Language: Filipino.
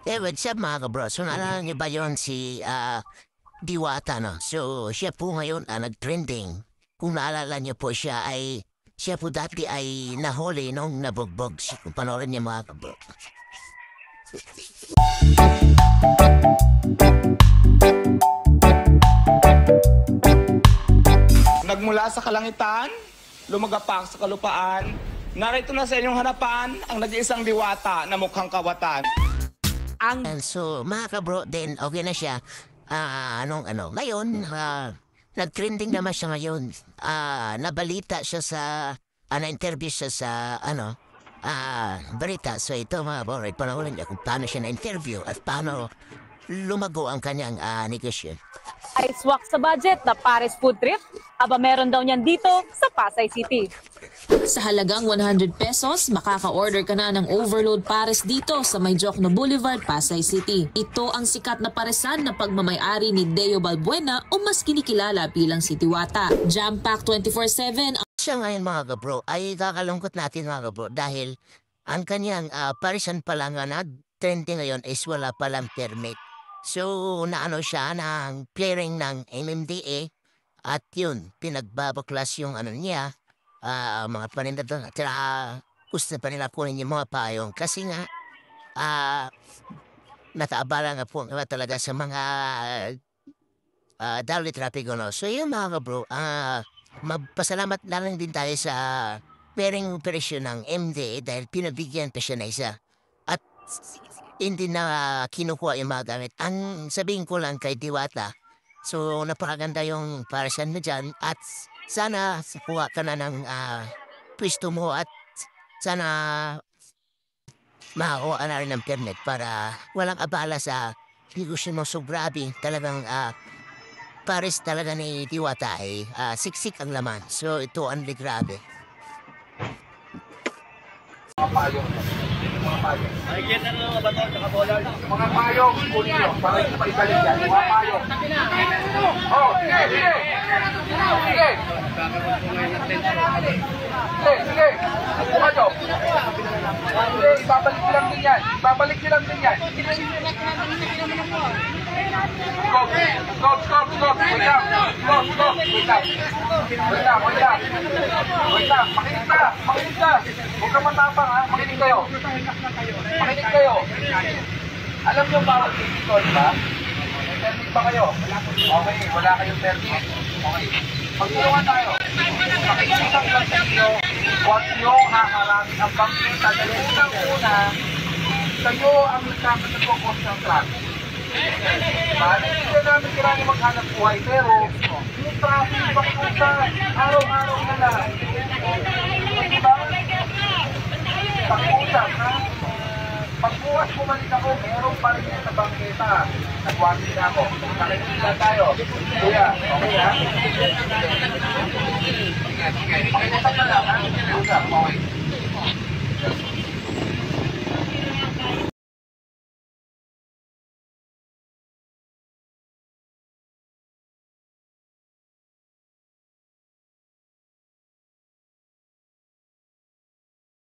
What's up mga kabro? So naalala niyo ba yun si Diwata, no? So siya po ngayon nag-trending. Kung naalala niyo po siya po dati ay nahuli nung nabugbog. Kung panoorin niyo mga kabro. Nagmula sa kalangitan, lumagapak sa kalupaan, narito na sa inyong hanapan ang nag-iisang diwata na mukhang kawatan. And so mga kabro, then okay na siya. Ngayon, nag-trending naman siya ngayon. Nabalita siya sa, na-interview siya sa, balita. So ito mga bro, panoorin niyo kung paano siya na-interview at paano lumago ang kanyang negosyo. Ay swak sa budget na Paris food trip, aba meron daw niyan dito sa Pasay City. Sa halagang 100 pesos, makaka-order ka na ng overload pares dito sa May Jokno Boulevard, Pasay City. Ito ang sikat na paresan na pagmamay-ari ni Deo Balbuena o mas kinikilala bilang si Diwata. Jam-pack 24/7. Siya ngayon mga kabro ay kakalungkot natin mga kabro dahil ang kanyang paresan pala nga na trending ngayon is wala palang permit. So naano siya ng clearing ng MMDA at yun, pinagbabaklas yung niya, mga paninda doon. At gusto pa nila kunin yung mga payong kasi nga nataabala nga po talaga sa mga daily traffic. So yun mga kabro, magpasalamat na lang din tayo sa clearing operasyon ng MMDA dahil pinabigyan pa siya na isa. At hindi na kinukuha yung mga gamit. Ang sabihin ko lang kay Diwata, so napakaganda yung paresan mo dyan at sana kuha ka na ng pwesto mo at sana makakuha na rin ng permit para walang abala sa negosyo mo. So grabe, talagang pares talaga ni Diwata ay siksik ang laman. So ito ang grabe. Nakikita na mga bato at bola. Mga payong, kunin nyo, para hindi maibalik yan. Mga payong. Oh, sige, sige. Sige. Sige. Buka nyo. Sige, ibabalik nyo lang din yan. Ibabalik nyo lang din yan. Stop. Stop. Wait lang. Stop. Wait lang. Makinig ka. Huwag ka matapang ha. Makinig kayo. Alam nyo bawal dito, di ba? May permit ba kayo? Okay, wala kayong permit. Okay. Magtulungan tayo. Makinig ang kantayo. Huwag nyo haharapin ang bangkita. Dahil unang-una, kayo ang nagkakasagpapos ng traffic. Diba? Hindi na namin kailangan maghanap buhay, pero yung traffic bangkita, araw-araw na lang. Diba? Pag-uusap, ha? Pagbukas bumalik ako, meron pa rin sa bangketa. Nagwagi na ako. Nakikita tayo. Kuya, okay ha? Sige. Pakiusap na lang, ha? Pakiusap, okay.